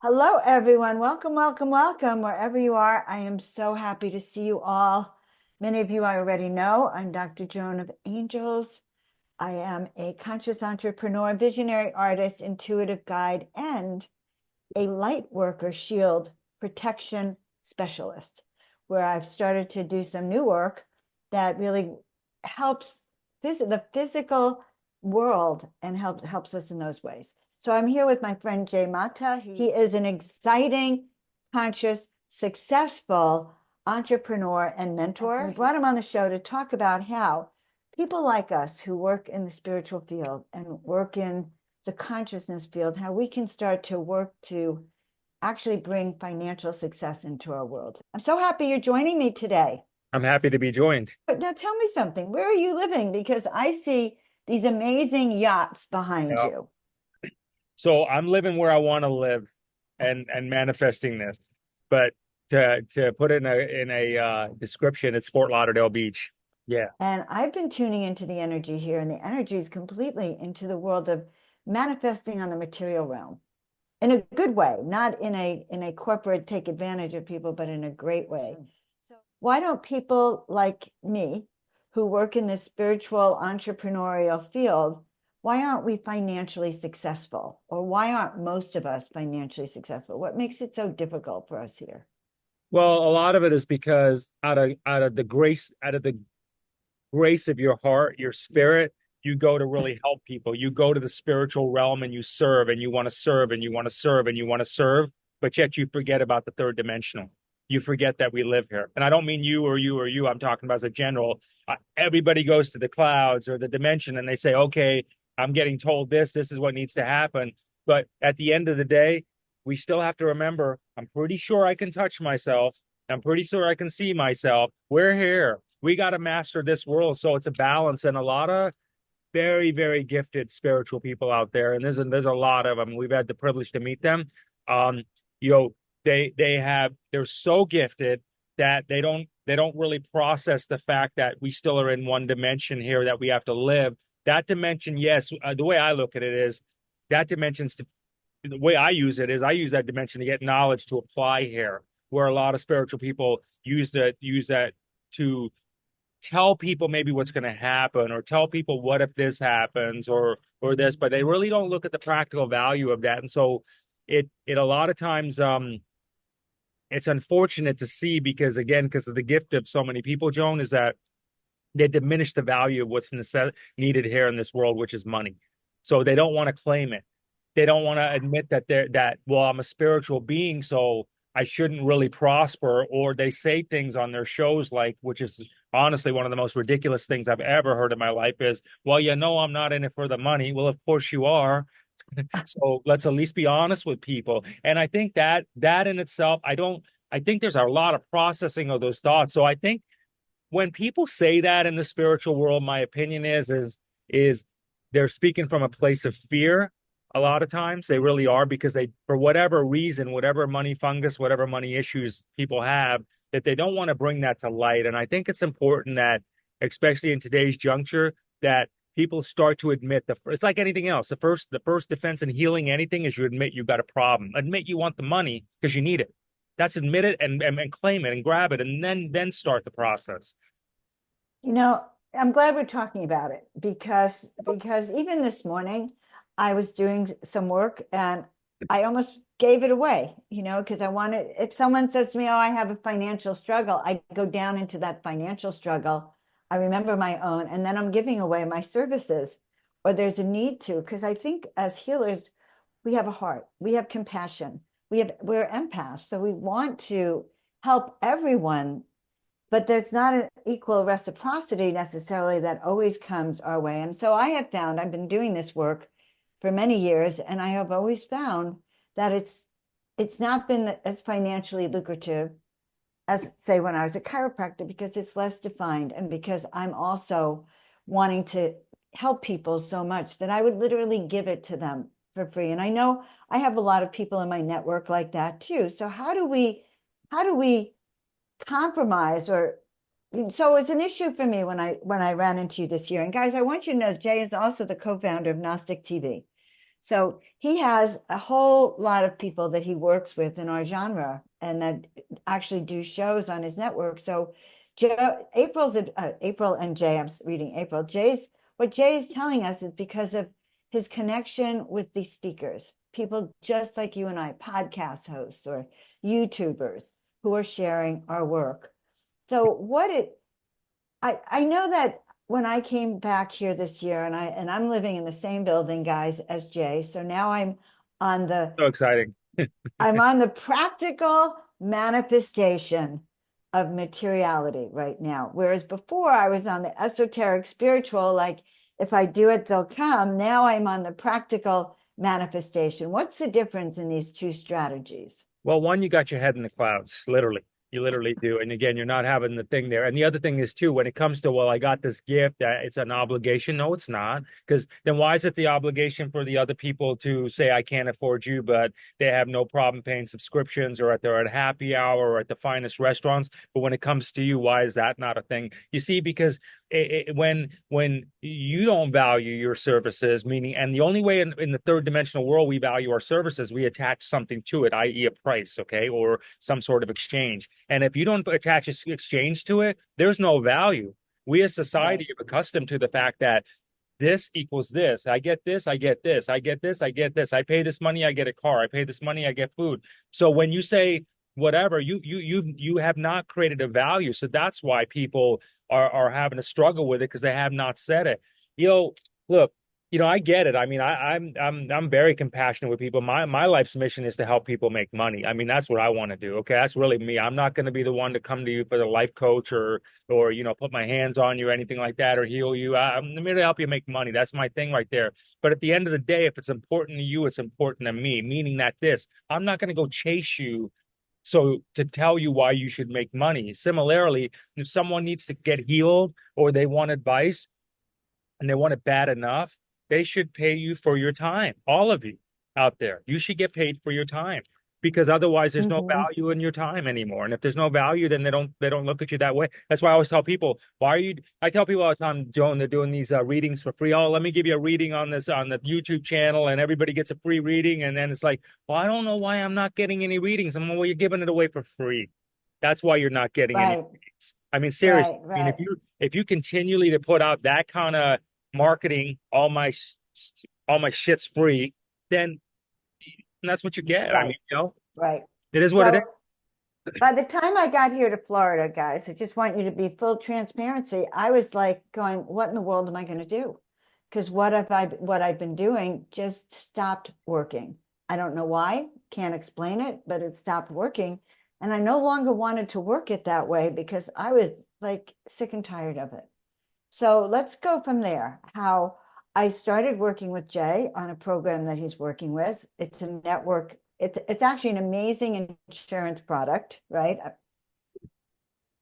Hello, everyone. Welcome, welcome, welcome, wherever you are. I am so happy to see you all. Many of you I already know. I'm Dr. Joan of Angels. I am a conscious entrepreneur, visionary artist, intuitive guide, and a light worker shield protection specialist, where I've started to do some new work that really helps the physical world and helps us in those ways. So I'm here with my friend Jay Mata. He is an exciting, conscious, successful entrepreneur and mentor. We brought him on the show to talk about how people like us who work in the spiritual field and work in the consciousness field, how we can start to work to actually bring financial success into our world. I'm so happy you're joining me today. I'm happy to be joined. But now tell me something. Where are you living? Because I see these amazing yachts behind Yeah. you. So I'm living where I want to live and manifesting this. But to put it in a description, it's Fort Lauderdale Beach. Yeah. And I've been tuning into the energy here, and the energy is completely into the world of manifesting on the material realm in a good way, not in a corporate take advantage of people, but in a great way. So why don't people like me who work in this spiritual entrepreneurial field, why aren't we financially successful? Or why aren't most of us financially successful? What makes it so difficult for us here? Well, a lot of it is because out of the grace of your heart, your spirit, you go to really help people. You go to the spiritual realm and you serve and you want to serve and you want to serve and you want to serve, but yet you forget about the third dimensional. You forget that we live here. And I don't mean you or you or you. I'm talking about as a general. Everybody goes to the clouds or the dimension and they say, okay, I'm getting told this is what needs to happen. But at the end of the day, we still have to remember, I'm pretty sure I can touch myself. I'm pretty sure I can see myself. We're here. We got to master this world. So it's a balance and a lot of very, very gifted spiritual people out there. And there's a lot of them. We've had the privilege to meet them. Um, you know, they're so gifted that they don't really process the fact that we still are in one dimension here that we have to live. That dimension, yes, the way I look at it is that dimension's the way I use it is I use that dimension to get knowledge to apply here, where a lot of spiritual people use that to tell people maybe what's going to happen or tell people what if this happens or this, but they really don't look at the practical value of that. And so it a lot of times it's unfortunate to see because again, because of the gift of so many people, Joan, is that they diminish the value of what's needed here in this world, which is money. So they don't want to claim it. They don't want to admit that well, I'm a spiritual being, so I shouldn't really prosper. Or they say things on their shows like, which is honestly one of the most ridiculous things I've ever heard in my life is, well, I'm not in it for the money. Well, of course you are. So let's at least be honest with people. And I think that in itself, I think there's a lot of processing of those thoughts. So I think when people say that in the spiritual world, my opinion is they're speaking from a place of fear. A lot of times they really are because they, for whatever reason, whatever money fungus, whatever money issues people have, that they don't want to bring that to light. And I think it's important that, especially in today's juncture, that people start to admit it's like anything else. The first defense in healing anything is you admit you've got a problem. Admit you want the money because you need it. That's admit it and claim it and grab it and then start the process. You know, I'm glad we're talking about it because even this morning I was doing some work and I almost gave it away, because I wanted, if someone says to me, "Oh, I have a financial struggle," I go down into that financial struggle. I remember my own, and then I'm giving away my services, or there's a need to, because I think as healers, we have a heart, we have compassion, we're empaths, so we want to help everyone, but there's not an equal reciprocity necessarily that always comes our way. And so I have found, I've been doing this work for many years, and I have always found that it's not been as financially lucrative as, say, when I was a chiropractor, because it's less defined, and because I'm also wanting to help people so much that I would literally give it to them for free. And I know I have a lot of people in my network like that too. So how do we compromise? Or so it's an issue for me when I ran into you this year. And guys, I want you to know Jay is also the co-founder of Gnostic TV. So he has a whole lot of people that he works with in our genre and that actually do shows on his network. So April and Jay, I'm reading April. What Jay's telling us is because of his connection with these speakers, people just like you and I, podcast hosts or YouTubers who are sharing our work. So I know that when I came back here this year and I'm living in the same building, guys, as Jay. So now on the So exciting. I'm on the practical manifestation of materiality right now. Whereas before I was on the esoteric spiritual, like if I do it, they'll come. Now I'm on the practical manifestation. What's the difference in these two strategies? Well, one, you got your head in the clouds, literally. You literally do. And again, you're not having the thing there. And the other thing is, too, when it comes to, well, I got this gift, it's an obligation. No, it's not. Because then why is it the obligation for the other people to say, I can't afford you, but they have no problem paying subscriptions or they're at happy hour or at the finest restaurants? But when it comes to you, why is that not a thing? You see, because when you don't value your services, meaning, and the only way in the third dimensional world we value our services, we attach something to it, i.e., a price, okay, or some sort of exchange. And if you don't attach exchange to it, there's no value. We as Right. society are accustomed to the fact that this equals this. I get this, I get this, I get this, I get this. I pay this money, I get a car. I pay this money, I get food. So when you say whatever, you have not created a value. So that's why people are having a struggle with it because they have not said it. Look, I get it. I mean, I'm very compassionate with people. My life's mission is to help people make money. I mean, that's what I want to do. Okay, that's really me. I'm not going to be the one to come to you for the life coach or put my hands on you or anything like that or heal you. I'm here to help you make money. That's my thing right there. But at the end of the day, if it's important to you, it's important to me. Meaning that I'm not going to go chase you. So to tell you why you should make money. Similarly, if someone needs to get healed or they want advice, and they want it bad enough, they should pay you for your time. All of you out there, you should get paid for your time because otherwise there's no Mhm. value in your time anymore. And if there's no value, then they don't look at you that way. That's why I always tell people, why are you I tell people all the time, Joan, they're doing these readings for free. Oh, let me give you a reading on this on the YouTube channel and everybody gets a free reading. And then it's like, well, I don't know why I'm not getting any readings. I'm like, well, you're giving it away for free. That's why you're not getting any Right, readings. I mean, seriously. right, I mean, right, if you continually to put out that kind of marketing all my shit's free, then that's what you get. I mean, right, right. it is what it is. So by the time I got here to Florida, guys, I just want you to be full transparency. I was like going, what in the world am I going to do? Because what I've been doing just stopped working. I don't know why, can't explain it, but it stopped working. And I no longer wanted to work it that way because I was like sick and tired of it. So let's go from there. How I started working with Jay on a program that he's working with. It's a network. It's actually an amazing insurance product, right?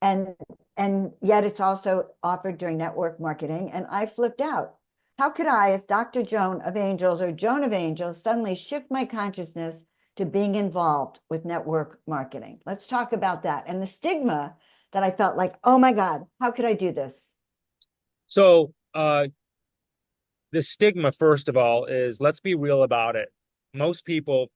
And and yet it's also offered during network marketing. And I flipped out. How could I, as Dr. Joan of Angels or Joan of Angels, suddenly shift my consciousness to being involved with network marketing? Let's talk about that and the stigma that I felt like, oh my God, how could I do this? So the stigma, first of all, is let's be real about it. Most people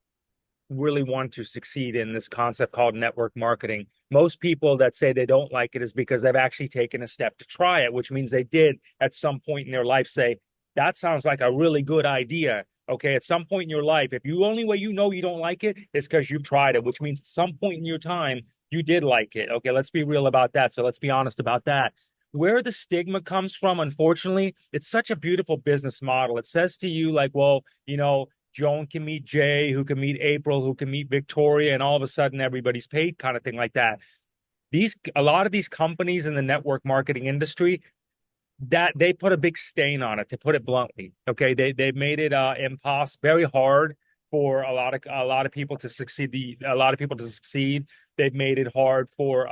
really want to succeed in this concept called network marketing. Most people that say they don't like it is because they've actually taken a step to try it, which means they did at some point in their life say, that sounds like a really good idea. Okay, at some point in your life, if you only way you know you don't like it is because you've tried it, which means at some point in your time you did like it. Okay, let's be real about that. So let's be honest about that. Where the stigma comes from, unfortunately, it's such a beautiful business model. It says to you, like, well, Joan can meet Jay, who can meet April, who can meet Victoria, and all of a sudden everybody's paid, kind of thing like that. A lot of these companies in the network marketing industry, that they put a big stain on it, to put it bluntly. Okay, they've made it very hard for a lot of people to succeed. A lot of people to succeed. They've made it hard for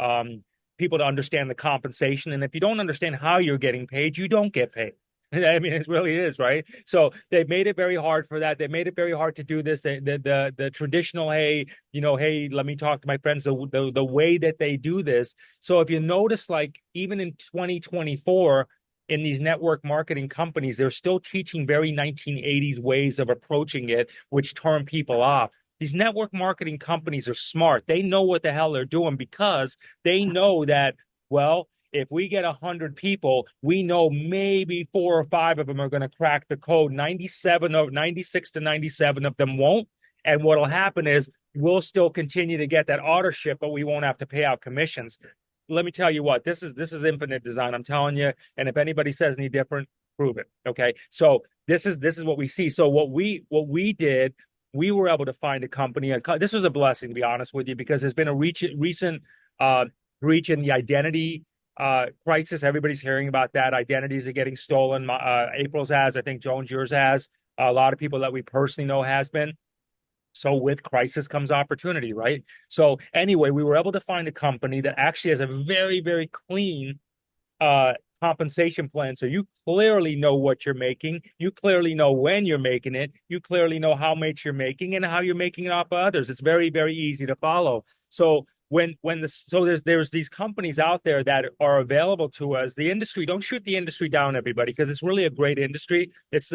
people to understand the compensation, and if you don't understand how you're getting paid, you don't get paid. I mean, it really is, right? So they've made it very hard for that. They made it very hard to do this. The traditional, hey, let me talk to my friends. The way that they do this. So if you notice, like even in 2024. in these network marketing companies, they're still teaching very 1980s ways of approaching it, which turn people off. These network marketing companies are smart. They know what the hell they're doing because they know that, well, if we get 100 people, we know maybe 4 or 5 of them are going to crack the code. 96 to 97 of them won't. And what'll happen is we'll still continue to get that auto ship, but we won't have to pay out commissions. Let me tell you what, this is infinite design. I'm telling you. And if anybody says any different, prove it. Okay. So this is what we see. So what we did, we were able to find a company. This was a blessing, to be honest with you, because there's been a recent breach in the identity crisis. Everybody's hearing about that. Identities are getting stolen. April's has, I think Joan's, yours has. A lot of people that we personally know has been. So with crisis comes opportunity, right? So anyway, we were able to find a company that actually has a very, very clean compensation plan. So you clearly know what you're making. You clearly know when you're making it. You clearly know how much you're making and how you're making it off of others. It's very, very easy to follow. So there's these companies out there that are available to us. The industry, don't shoot the industry down, everybody, because it's really a great industry. It's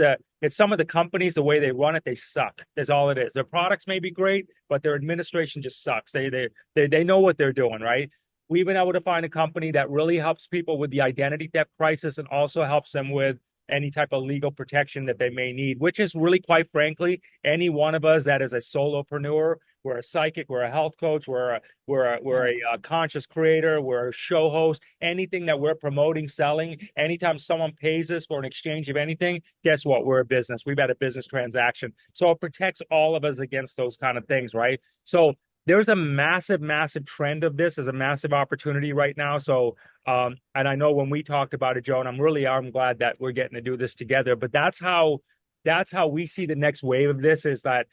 some of the companies, the way they run it, they suck. That's all it is. Their products may be great, but their administration just sucks. They know what they're doing, right? We've been able to find a company that really helps people with the identity theft crisis and also helps them with any type of legal protection that they may need, which is really, quite frankly, any one of us that is a solopreneur. We're a psychic, we're a health coach, we're a conscious creator, we're a show host. Anything that we're promoting, selling, anytime someone pays us for an exchange of anything, guess what? We're a business. We've had a business transaction. So it protects all of us against those kind of things, right? So there's a massive, massive trend of this as a massive opportunity right now. So, and I know when we talked about it, Joan, I'm glad that we're getting to do this together. But that's how we see the next wave of this is that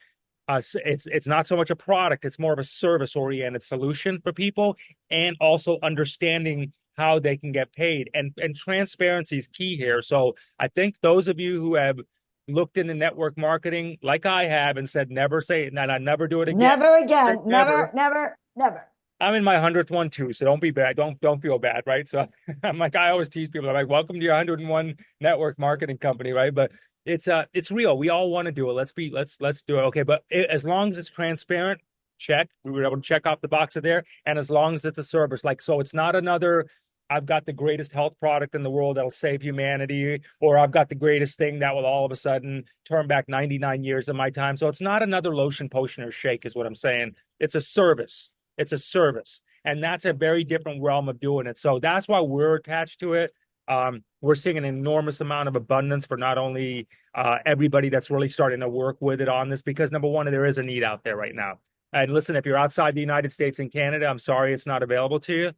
it's not so much a product, it's more of a service oriented solution for people, and also understanding how they can get paid. And transparency is key here. So I think those of you who have looked into network marketing like I have and said never say it and I never do it again. Never again. Never. Never, never, never. I'm in my 100th one too, so don't be bad. Don't feel bad, right? So I'm like, I always tease people. I'm like, welcome to your 101 network marketing company, right? But it's real. We all want to do it. Let's do it. Okay, but as long as it's transparent, check. We were able to check off the box of there, and as long as it's a service, like so, it's not another. I've got the greatest health product in the world that'll save humanity, or I've got the greatest thing that will all of a sudden turn back 99 years of my time. So it's not another lotion, potion, or shake, is what I'm saying. It's a service. It's a service. And that's a very different realm of doing it. So that's why we're attached to it. We're seeing an enormous amount of abundance for not only everybody that's really starting to work with it on this, because number one, there is a need out there right now. And listen, if you're outside the United States and Canada, I'm sorry it's not available to you.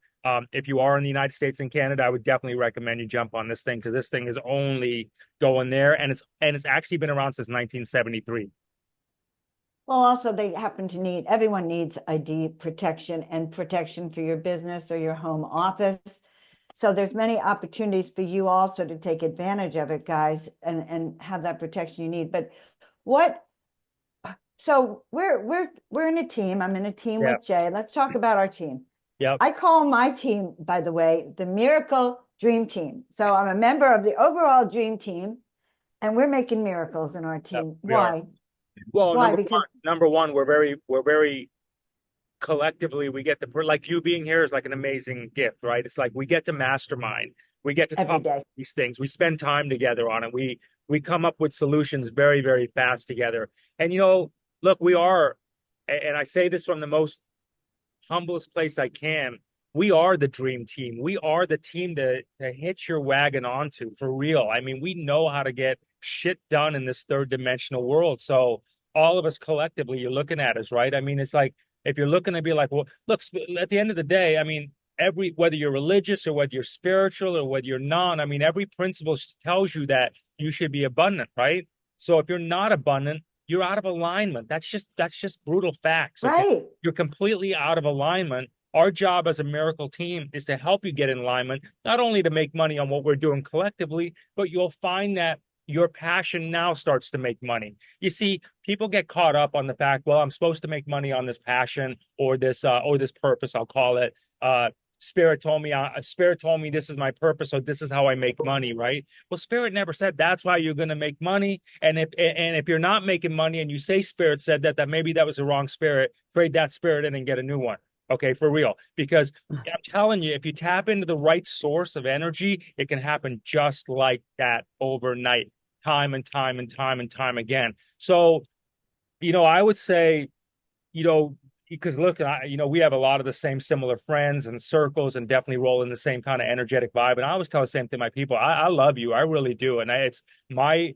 If you are in the United States and Canada, I would definitely recommend you jump on this thing because this thing is only going there, and it's actually been around since 1973. Well, also they happen to need, everyone needs ID protection and protection for your business or your home office. So there's many opportunities for you also to take advantage of it, guys, and have that protection you need. But what, so we're in a team. I'm in a team Yeah. with Jay. Let's talk about our team. Yep. I call my team, by the way, the Miracle Dream Team. So I'm a member of the overall Dream Team, and we're making miracles in our Yep, team. we are. Why? Well, Why? Because number one, we're very collectively, we get like you being here is like an amazing gift, right? It's like we get to mastermind, we get to every talk day. these things, we spend time together on it, we come up with solutions very, very fast together. And look, we are, and I say this from the most humblest place I can, we are the dream team. We are the team to hitch your wagon onto, for real. I mean, we know how to get shit done in this third dimensional world. So all of us collectively, you're looking at us, right? I mean, it's like if you're looking to be like, well, look, at the end of the day, I mean, whether you're religious or whether you're spiritual or whether you're non, I mean, every principle tells you that you should be abundant, right? So if you're not abundant, you're out of alignment. That's just brutal facts. Okay. Right. You're completely out of alignment. Our job as a miracle team is to help you get in alignment, not only to make money on what we're doing collectively, but you'll find that your passion now starts to make money. You see, people get caught up on the fact, well, I'm supposed to make money on this passion or this purpose, I'll call it. Spirit told me this is my purpose, so this is how I make money, right? Well, Spirit never said that's why you're going to make money. And if you're not making money and you say Spirit said that, that maybe that was the wrong spirit, trade that spirit in and get a new one. Okay, for real. Because I'm telling you, if you tap into the right source of energy, it can happen just like that overnight, time and time and time and time again. So, I would say, you know, because look, we have a lot of the same similar friends and circles, and definitely roll in the same kind of energetic vibe. And I always tell the same thing to my people. I love you, I really do, and it's my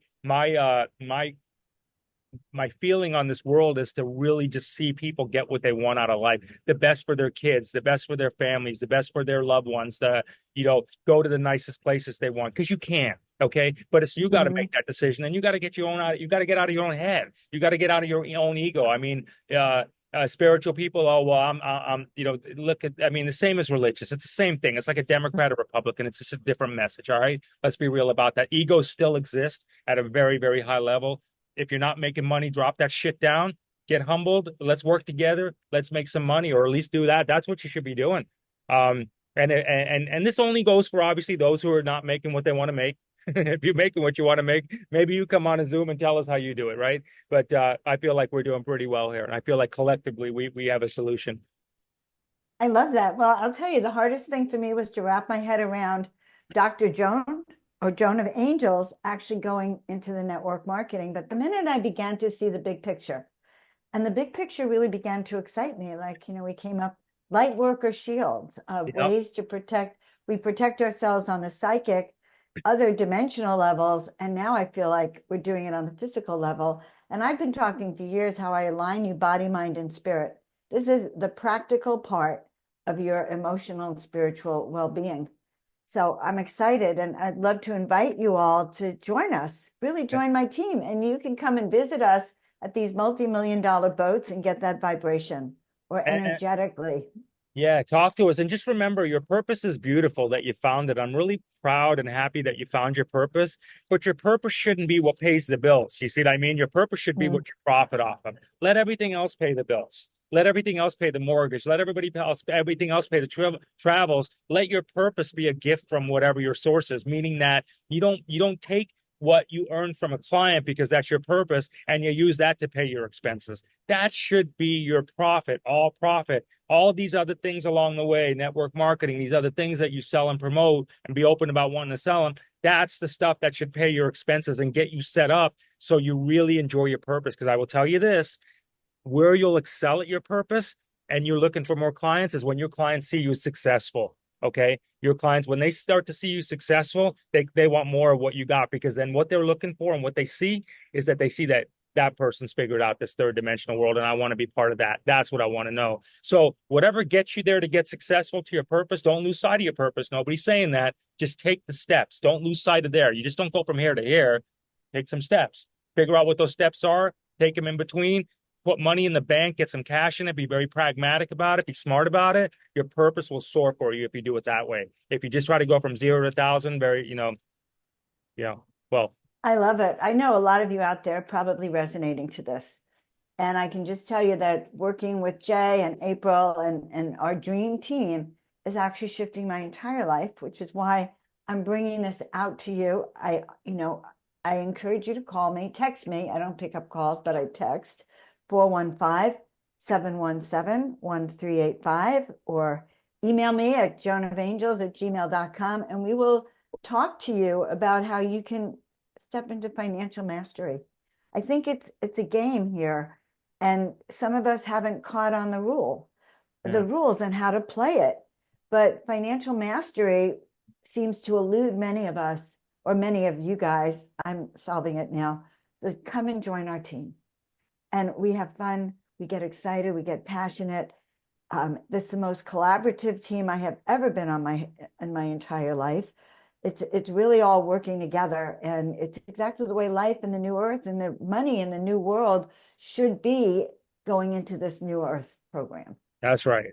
feeling on this world is to really just see people get what they want out of life, the best for their kids, the best for their families, the best for their loved ones, go to the nicest places they want, because you can. Okay, but it's you got to Mhm. make that decision, and you got to get your own out. You got to get out of your own head. You got to get out of your own ego. I mean, spiritual people. Oh well, look at. I mean, the same as religious. It's the same thing. It's like a Democrat or Republican. It's just a different message. All right, let's be real about that. Egos still exist at a very, very high level. If you're not making money, drop that shit down. Get humbled. Let's work together. Let's make some money, or at least do that. That's what you should be doing. And this only goes for obviously those who are not making what they want to make. If you're making what you want to make, maybe you come on a Zoom and tell us how you do it, right? But I feel like we're doing pretty well here, and I feel like collectively we have a solution. I love that. Well, I'll tell you, the hardest thing for me was to wrap my head around Dr. Joan of Angels actually going into the network marketing. But the minute I began to see the big picture, and the big picture really began to excite me, like, we came up light worker shields, Yep. ways to we protect ourselves on the psychic, other dimensional levels. And now I feel like we're doing it on the physical level. And I've been talking for years how I align you body, mind, and spirit. This is the practical part of your emotional and spiritual well-being. So I'm excited, and I'd love to invite you all to join us, really join my team. And you can come and visit us at these multi-million-dollar boats and get that vibration or And, energetically. yeah, talk to us. And just remember, your purpose is beautiful that you found it. I'm really proud and happy that you found your purpose, but your purpose shouldn't be what pays the bills. You see what I mean? Your purpose should be Mm. what you profit off of. Let everything else pay the bills. Let everything else pay the mortgage. Let everything else pay the travels. Let your purpose be a gift from whatever your source is, meaning that you don't take what you earn from a client because that's your purpose and you use that to pay your expenses. That should be your profit, all profit. All these other things along the way, network marketing, these other things that you sell and promote and be open about wanting to sell them, that's the stuff that should pay your expenses and get you set up so you really enjoy your purpose. Because I will tell you this, where you'll excel at your purpose and you're looking for more clients is when your clients see you as successful. Okay. Your clients, when they start to see you successful, they want more of what you got, because then what they're looking for and what they see is that they see that that person's figured out this third dimensional world and I want to be part of that. That's what I want to know. So whatever gets you there to get successful to your purpose, don't lose sight of your purpose. Nobody's saying that. Just take the steps. Don't lose sight of there. You just don't go from here to here. Take some steps. Figure out what those steps are. Take them in between. Put money in the bank, get some cash in it, be very pragmatic about it, be smart about it. Your purpose will soar for you if you do it that way. If you just try to go from 0 to 1,000, well, I love it. I know a lot of you out there probably resonating to this. And I can just tell you that working with Jay and April and our dream team is actually shifting my entire life, which is why I'm bringing this out to you. I encourage you to call me, text me. I don't pick up calls, but I text 415-717-1385, or email me at joanofangels@gmail.com, and we will talk to you about how you can step into financial mastery. I think it's a game here, and some of us haven't caught on the yeah, rules and how to play it. But financial mastery seems to elude many of us, or many of you guys. I'm solving it now. Just come and join our team, and we have fun. We get excited. We get passionate. This is the most collaborative team I have ever been on in my entire life. It's really all working together, and it's exactly the way life in the new earth and the money in the new world should be going into this new earth program. that's right.